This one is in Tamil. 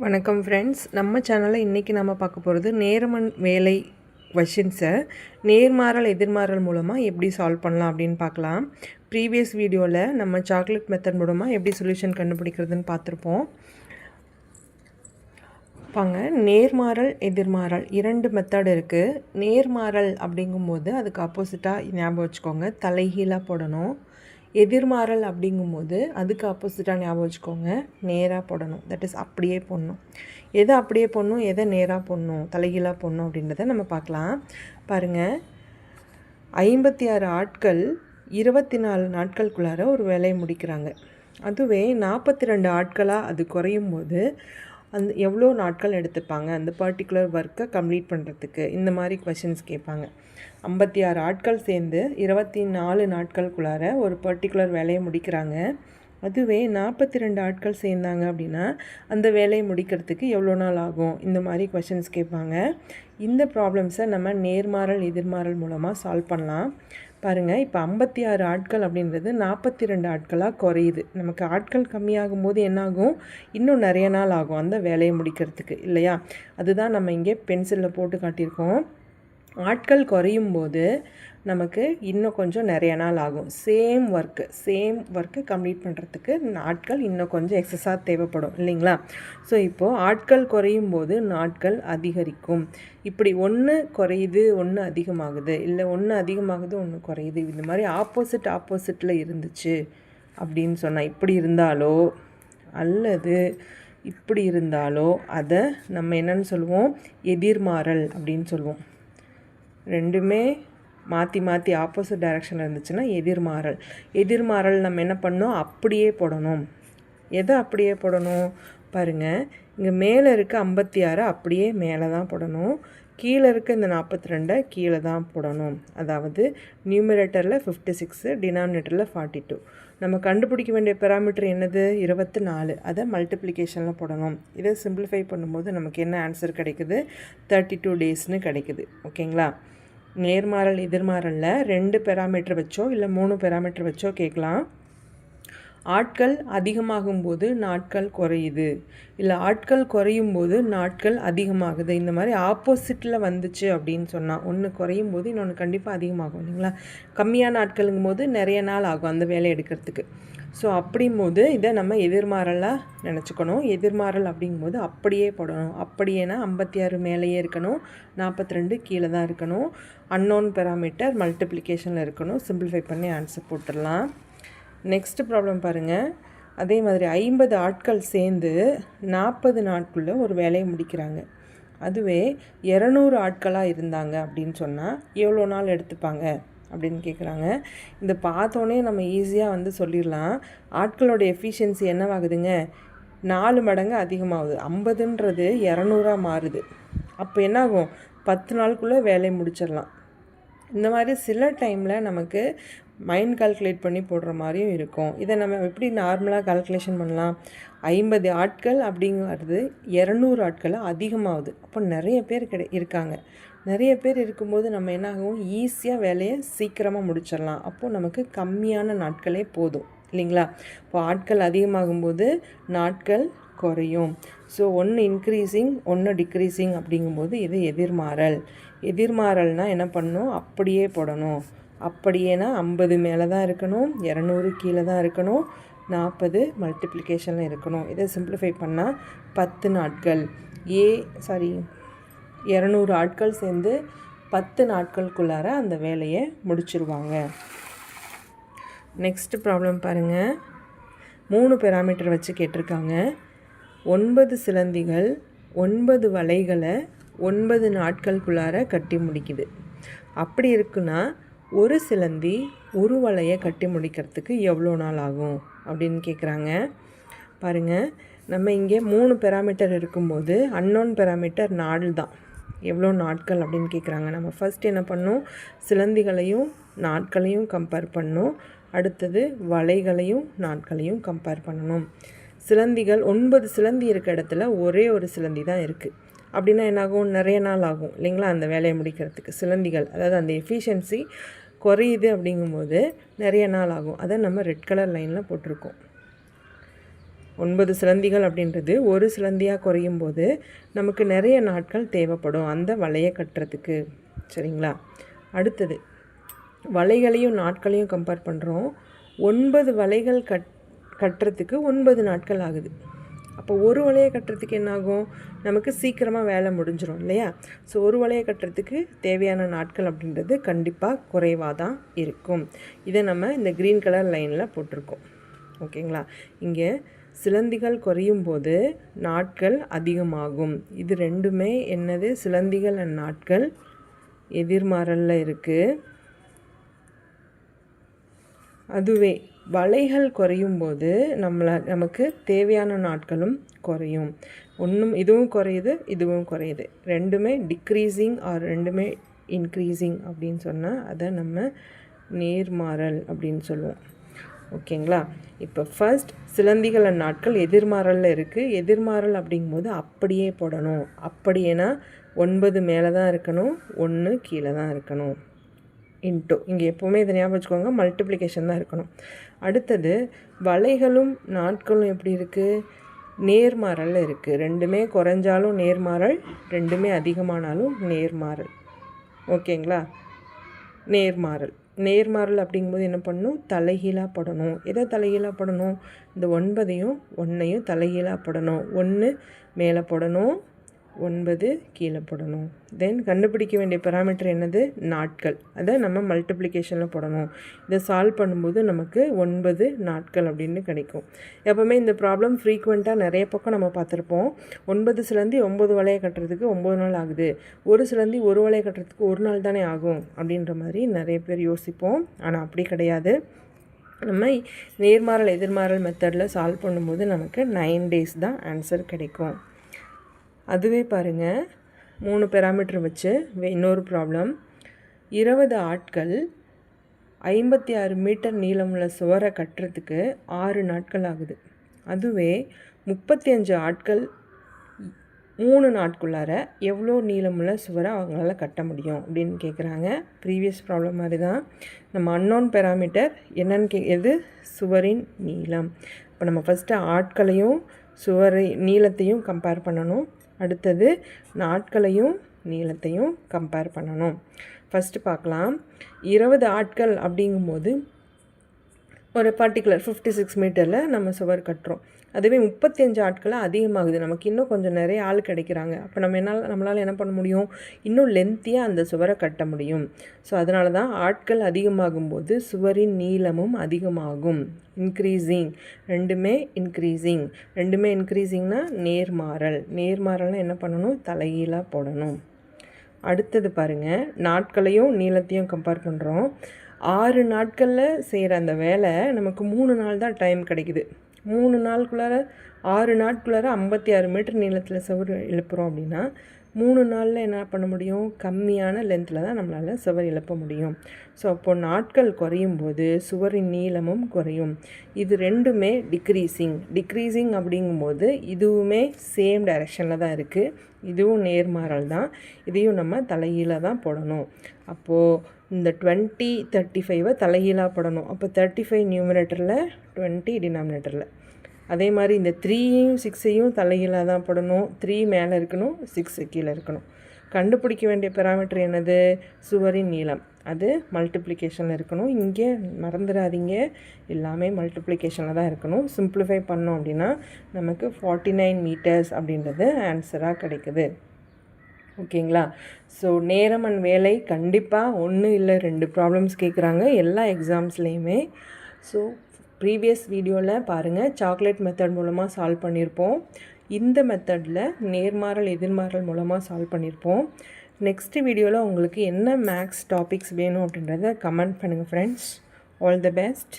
வணக்கம் ஃப்ரெண்ட்ஸ், நம்ம சேனலில் இன்றைக்கி நம்ம பார்க்க போகிறது நேர்மன் வேலை கொஷின்ஸை நேர்மாறல் எதிர்மாறல் மூலமாக எப்படி சால்வ் பண்ணலாம் அப்படின்னு பார்க்கலாம். ப்ரீவியஸ் வீடியோவில் நம்ம சாக்லேட் மெத்தட் மூலமாக எப்படி சொல்யூஷன் கண்டுபிடிக்கிறதுன்னு பார்த்துருப்போம். பாங்க, நேர்மாறல் எதிர்மாறல் 2 மெத்தட் இருக்குது. நேர்மாறல் அப்படிங்கும்போது அதுக்கு ஆப்போசிட்டாக ஞாபகம் வச்சுக்கோங்க, தலைகீழாக போடணும். எதிர்மாறல் அப்படிங்கும்போது அதுக்கு ஆப்போசிட்டாக ஞாபகம் வச்சுக்கோங்க, நேராக போடணும். தட் இஸ் அப்படியே போடணும். எதை அப்படியே போடணும், எதை நேராக போடணும், தலைகீழாக போடணும் அப்படின்றத நம்ம பார்க்கலாம். பாருங்கள், 56 ஆட்கள் 24 நாட்களுக்குள்ளார ஒரு வேலையை முடிக்கிறாங்க. அதுவே 42 ஆட்களாக அது குறையும் போது எவ்வளோ நாட்கள் எடுத்துப்பாங்க அந்த பர்டிகுலர் ஒர்க்கை கம்ப்ளீட் பண்ணுறதுக்கு? இந்த மாதிரி கொஷின்ஸ் கேட்பாங்க. 56 ஆட்கள் சேர்ந்து 24 நாட்களுக்குள்ளார ஒரு பர்டிகுலர் வேலையை முடிக்கிறாங்க. அதுவே 42 ஆட்கள் சேர்ந்தாங்க அப்படின்னா அந்த வேலையை முடிக்கிறதுக்கு எவ்வளோ நாள் ஆகும்? இந்த மாதிரி கொஷின்ஸ் கேட்பாங்க. இந்த ப்ராப்ளம்ஸை நம்ம நேர்மாறல் எதிர்மாறல் மூலமாக சால்வ் பண்ணலாம். பாருங்கள், இப்போ 56 ஆட்கள் அப்படின்றது 42 ஆட்களாக குறையுது. நமக்கு ஆட்கள் கம்மியாகும் போது என்னாகும்? இன்னும் நிறைய நாள் ஆகும் அந்த வேலையை முடிக்கிறதுக்கு, இல்லையா? அதுதான் நம்ம இங்கே பென்சிலில் போட்டு காட்டியிருக்கோம். ஆட்கள் குறையும் போது நமக்கு இன்னும் கொஞ்சம் நிறைய நாள் ஆகும். சேம் ஒர்க்கு கம்ப்ளீட் பண்ணுறதுக்கு நாட்கள் இன்னும் கொஞ்சம் எக்ஸஸாக தேவைப்படும், இல்லைங்களா? ஸோ இப்போது ஆட்கள் குறையும் போது நாட்கள் அதிகரிக்கும். இப்படி ஒன்று குறையுது, ஒன்று அதிகமாகுது, இல்லை ஒன்று அதிகமாகுது, ஒன்று குறையுது, இந்த மாதிரி ஆப்போசிட்டில் இருந்துச்சு அப்படின்னு சொன்னால், இப்படி இருந்தாலோ அல்லது இப்படி இருந்தாலோ அதை நம்ம என்னன்னு சொல்லுவோம்? எதிர்மாறல் அப்படின்னு சொல்லுவோம். ரெண்டுமே மாற்றி ஆப்போசிட் டைரெக்ஷனில் இருந்துச்சுன்னா எதிர்மாறல் நம்ம என்ன பண்ணோம்? அப்படியே போடணும். எதை அப்படியே போடணும்? பாருங்கள், இங்கே மேலே இருக்க 56 அப்படியே மேலே தான் போடணும். கீழே இருக்க இந்த 42 கீழே தான் போடணும். அதாவது நியூமரேட்டரில் 56, டினாமினேட்டரில் 42. நம்ம கண்டுபிடிக்க வேண்டிய பெராமீட்டர் என்னது? 24. அதை மல்டிப்ளிகேஷனில் போடணும். இதை சிம்பிளிஃபை பண்ணும்போது நமக்கு என்ன ஆன்சர் கிடைக்குது? 32 டேஸ்னு கிடைக்குது. ஓகேங்களா? நேர்மாறல் எதிர்மாறலில் 2 பெராமீட்டர் வச்சோ இல்லை 3 பெராமீட்டர் வச்சோ கேட்கலாம். ஆட்கள் அதிகமாகும் போது நாட்கள் குறையுது, இல்லை ஆட்கள் குறையும் போது நாட்கள் அதிகமாகுது. இந்த மாதிரி ஆப்போசிட்டில் வந்துச்சு அப்படின்னு சொன்னால், ஒன்று குறையும் போது இன்னொன்று கண்டிப்பாக அதிகமாகும், இல்லைங்களா? கம்மியான ஆட்களுங்கும் போது நிறைய நாள் ஆகும் அந்த வேலையை எடுக்கிறதுக்கு. ஸோ அப்படிங்கும்போது இதை நம்ம எதிர்மாறலாக நினச்சிக்கணும். எதிர்மாறல் அப்படிங்கும்போது அப்படியே போடணும். அப்படியேனா 56 மேலேயே இருக்கணும், 42 கீழே தான் இருக்கணும். அன்னோன் பெராமீட்டர் மல்டிப்ளிகேஷனில் இருக்கணும். சிம்பிளிஃபை பண்ணி ஆன்சர் போட்டுடலாம். நெக்ஸ்ட் ப்ராப்ளம் பாருங்கள். அதே மாதிரி 50 ஆட்கள் சேர்ந்து 40 நாட்குள்ளே ஒரு வேலையை முடிக்கிறாங்க. அதுவே 200 ஆட்களாக இருந்தாங்க அப்படின்னு சொன்னால் எவ்வளோ நாள் எடுத்துப்பாங்க அப்படின்னு கேட்குறாங்க. இந்த பார்த்தோன்னே நம்ம ஈஸியாக சொல்லிடலாம். ஆட்களோட எஃபிஷியன்சி என்னவாகுதுங்க? 4 மடங்கு அதிகமாகுது. 50ன்றது 200 மாறுது. அப்போ என்னாகும்? 10 நாளுக்குள்ளே வேலையை முடிச்சிடலாம். இந்த மாதிரி சில டைமில் நமக்கு மைண்ட் கால்குலேட் பண்ணி போடுற மாதிரியும் இருக்கும். இதை நம்ம எப்படி நார்மலாக கால்குலேஷன் பண்ணலாம்? 50 ஆட்கள் அப்படிங்கிறது 200 ஆட்களை அதிகமாகுது. அப்போ நிறைய பேர் இருக்காங்க. நிறைய பேர் இருக்கும்போது நம்ம என்னாகும்? ஈஸியாக வேலையை சீக்கிரமாக முடிச்சிடலாம். அப்போது நமக்கு கம்மியான நாட்களே போதும், இல்லைங்களா? இப்போ ஆட்கள் அதிகமாகும்போது நாட்கள் குறையும். ஸோ ஒன்று இன்க்ரீஸிங், ஒன்று டிக்ரீஸிங் அப்படிங்கும்போது இது எதிர்மாறல்னால் என்ன பண்ணணும்? அப்படியே போடணும். அப்படியேனா 50 மேலே தான் இருக்கணும், 200 கீழே தான் இருக்கணும், 40 மல்டிப்ளிகேஷனில் இருக்கணும். இதை சிம்பிளிஃபை பண்ணால் 10 நாட்கள் 200 ஆட்கள் சேர்ந்து 10 நாட்களுக்குள்ளார அந்த வேலையை முடிச்சிருவாங்க. நெக்ஸ்ட் ப்ராப்ளம் பாருங்கள். 3 பெராமீட்டர் வச்சு கேட்டிருக்காங்க. 9 சிலந்திகள் 9 வலைகளை 9 நாட்களுக்குள்ளார கட்டி முடிக்குது. அப்படி இருக்குன்னா ஒரு சிலந்தி ஒரு வலையை கட்டி முடிக்கிறதுக்கு எவ்வளோ நாள் ஆகும் அப்படின்னு கேட்குறாங்க. பாருங்கள், நம்ம இங்கே 3 பெராமீட்டர் இருக்கும்போது அன்னோன் பெராமீட்டர் நாள் தான். எவ்வளோ நாட்கள் அப்படின்னு கேட்குறாங்க. நம்ம ஃபஸ்ட் என்ன பண்ணணும்? சிலந்திகளையும் நாட்களையும் கம்பேர் பண்ணணும். அடுத்தது வலைகளையும் நாட்களையும் கம்பேர் பண்ணணும். சிலந்திகள் 9 சிலந்தி இருக்க இடத்துல ஒரே ஒரு சிலந்தி தான் இருக்குது. அப்படின்னா என்னாகும்? நிறைய நாள் ஆகும், இல்லைங்களா? அந்த வேலையை முடிக்கிறதுக்கு சிலந்திகள், அதாவது அந்த எஃபிஷியன்சி குறையுது அப்படிங்கும்போது நிறைய நாள் ஆகும். அதை நம்ம ரெட் கலர் லைனில் போட்டிருக்கோம். 9 சிலந்திகள் அப்படின்றது ஒரு சிலந்தியாக குறையும் போது நமக்கு நிறைய நாட்கள் தேவைப்படும் அந்த வலையை கட்டுறதுக்கு. சரிங்களா? அடுத்தது வலைகளையும் நாட்களையும் கம்பேர் பண்ணுறோம். 9 வலைகள் கட்டுறதுக்கு 9 நாட்கள் ஆகுது. அப்போ ஒரு வலையை கட்டுறதுக்கு என்னாகும்? நமக்கு சீக்கிரமாக வேலை முடிஞ்சிடும் இல்லையா? ஸோ ஒரு வலையை கட்டுறதுக்கு தேவையான நாட்கள் அப்படின்றது கண்டிப்பாக குறைவாக தான் இருக்கும். இதை நம்ம இந்த க்ரீன் கலர் லைனில் போட்டிருக்கோம். ஓகேங்களா? இங்கே சிலந்திகள் குறையும் போது நாட்கள் அதிகமாகும். இது ரெண்டுமே என்னது? சிலந்திகள் அண்ட் நாட்கள் எதிர்மாறலில் இருக்குது. அதுவே வலைகள் குறையும் போது நமக்கு தேவையான நாட்களும் குறையும். இதுவும் குறையுது, இதுவும் குறையுது. ரெண்டுமே டிக்ரீஸிங் ஆர் ரெண்டுமே இன்க்ரீஸிங் அப்படின்னு சொன்னால் அதை நம்ம நேர்மாறல் அப்படின்னு சொல்லுவோம். ஓகேங்களா? இப்போ ஃபர்ஸ்ட் சிலந்திகள் நாட்கள் எதிர்மாறலில் இருக்குது. எதிர்மாறல் அப்படிங்கும்போது அப்படியே போடணும். அப்படியேனா 9 மேலே தான் இருக்கணும், 1 கீழே தான் இருக்கணும். இன்ட்டு இங்கே எப்போவுமே இதை ஞாபகம் வச்சுக்கோங்க, மல்டிப்ளிகேஷன் தான் இருக்கணும். அடுத்தது வலைகளும் நாட்களும் எப்படி இருக்குது? நேர்மாறலில் இருக்குது. ரெண்டுமே குறைஞ்சாலும் நேர்மாறல், ரெண்டுமே அதிகமானாலும் நேர்மாறல். ஓகேங்களா? நேர்மாறல் அப்படிங்கும்போது என்ன பண்ணணும்? தலைகீழாக போடணும். எதை தலைகீழாக போடணும்? இந்த 9ஐயும் 1ஐயும் தலைகீழாக போடணும். 1 மேலே போடணும், 9 கீழே போடணும். தென் கண்டுபிடிக்க வேண்டிய பெராமீட்டர் என்னது? நாட்கள். அதை நம்ம மல்டிப்ளிகேஷனில் போடணும். இதை சால்வ் பண்ணும்போது நமக்கு 9 நாட்கள் அப்படின்னு கிடைக்கும். எப்போவுமே இந்த ப்ராப்ளம் ஃப்ரீக்வெண்ட்டாக நிறைய பக்கம் நம்ம பார்த்துருப்போம். 9 சிலந்தி 9 வலையை கட்டுறதுக்கு 9 நாள் ஆகுது, ஒரு சிலந்தி ஒரு வலையை கட்டுறதுக்கு 1 நாள் தானே ஆகும் அப்படின்ற மாதிரி நிறைய பேர் யோசிப்போம். ஆனால் அப்படி கிடையாது. நம்ம நேர்மாறல் எதிர்மாறல் மெத்தடில் சால்வ் பண்ணும்போது நமக்கு 9 days தான் ஆன்சர் கிடைக்கும். அதுவே பாருங்கள், 3 பெராமீட்டர் வச்சு இன்னொரு ப்ராப்ளம். 20 ஆட்கள் 56 மீட்டர் நீளமுள்ள சுவரை கட்டுறதுக்கு 6 நாட்கள் ஆகுது. அதுவே 35 ஆட்கள் 3 நாட்குள்ளார எவ்வளோ நீளமுள்ள சுவரை அவங்களால கட்ட முடியும் அப்படின்னு கேட்குறாங்க. ப்ரீவியஸ் ப்ராப்ளம் மாதிரி தான். நம்ம அன்னோன் பெராமீட்டர் என்னன்னு எது? சுவரின் நீளம். இப்போ நம்ம ஃபஸ்ட்டு ஆட்களையும் நீளத்தையும் கம்பேர் பண்ணணும். அடுத்தது நாட்களையும் நீளத்தையும் கம்பேர் பண்ணணும். ஃபஸ்ட்டு பார்க்கலாம். 20 ஆட்கள் அப்படிங்கும்போது ஒரு பர்டிகுலர் 56 மீட்டரில் நம்ம சுவர் கட்டுறோம். அதுவே 35 ஆட்களாக அதிகமாகுது. நமக்கு இன்னும் கொஞ்சம் நிறைய ஆள் கிடைக்கிறாங்க. அப்போ நம்மளால் என்ன பண்ண முடியும்? இன்னும் லென்த்தியாக அந்த சுவரை கட்ட முடியும். ஸோ அதனால தான் ஆட்கள் அதிகமாகும்போது சுவரின் நீளமும் அதிகமாகும். இன்க்ரீஸிங், ரெண்டுமே இன்க்ரீஸிங்னா நேர்மாறல்னால் என்ன பண்ணணும்? தலைகீழாக போடணும். அடுத்தது பாருங்கள், நாட்களையும் நீளத்தையும் கம்பேர் பண்ணுறோம். 6 நாட்களில் செய்கிற அந்த வேலை நமக்கு 3 நாள் தான் டைம் கிடைக்குது. 3 நாளுக்குள்ளார 6 நாட்குள்ளார 56 மீட்டர் நீளத்தில் சுவர் எழுப்புகிறோம் அப்படின்னா 3 நாளில் என்ன பண்ண முடியும்? கம்மியான லென்த்தில் தான் நம்மளால் சுவர் எழுப்ப முடியும். ஸோ அப்போது நாட்கள் குறையும் போது சுவரின் நீளமும் குறையும். இது ரெண்டுமே டிக்ரீஸிங் அப்படிங்கும்போது இதுவுமே சேம் டைரெக்ஷனில் தான் இருக்குது. இதுவும் நேர்மாறல் தான். இதையும் நம்ம தலைகீழாக தான் போடணும். அப்போது இந்த 20, 35 தலைகீழாக போடணும். அப்போ 35 நியூமரேட்டரில், 20 டினாமினேட்டரில். அதே மாதிரி இந்த 3யும் 6ஐயும் தலைகீழாக தான் போடணும். 3 மேலே இருக்கணும், 6 கீழே இருக்கணும். கண்டுபிடிக்க வேண்டிய பெராமீட்டர் என்னது? சுவரின் நீளம். அது மல்டிப்ளிகேஷனில் இருக்கணும். இங்கே மறந்துடாதீங்க, எல்லாமே மல்டிப்ளிகேஷனில் தான் இருக்கணும். சிம்பிளிஃபை பண்ணோம் அப்படின்னா நமக்கு 49 மீட்டர்ஸ் அப்படின்றது ஆன்சராக கிடைக்குது. ஓகேங்களா? ஸோ நேரம் அண்ட் வேலை கண்டிப்பாக 1 இல்லை 2 ப்ராப்ளம்ஸ் கேட்குறாங்க எல்லா எக்ஸாம்ஸ்லேயுமே. ஸோ ப்ரீவியஸ் வீடியோவில் பாருங்கள், சாக்லேட் மெத்தட் மூலமாக சால்வ் பண்ணியிருப்போம். இந்த மெத்தடில் நேர்மாறல் எதிர்மாறல் மூலமாக சால்வ் பண்ணியிருப்போம். நெக்ஸ்ட் வீடியோவில் உங்களுக்கு என்ன மேக்ஸ் டாபிக்ஸ் வேணும் அப்படின்றத கமெண்ட் பண்ணுங்கள் ஃப்ரெண்ட்ஸ். All the best.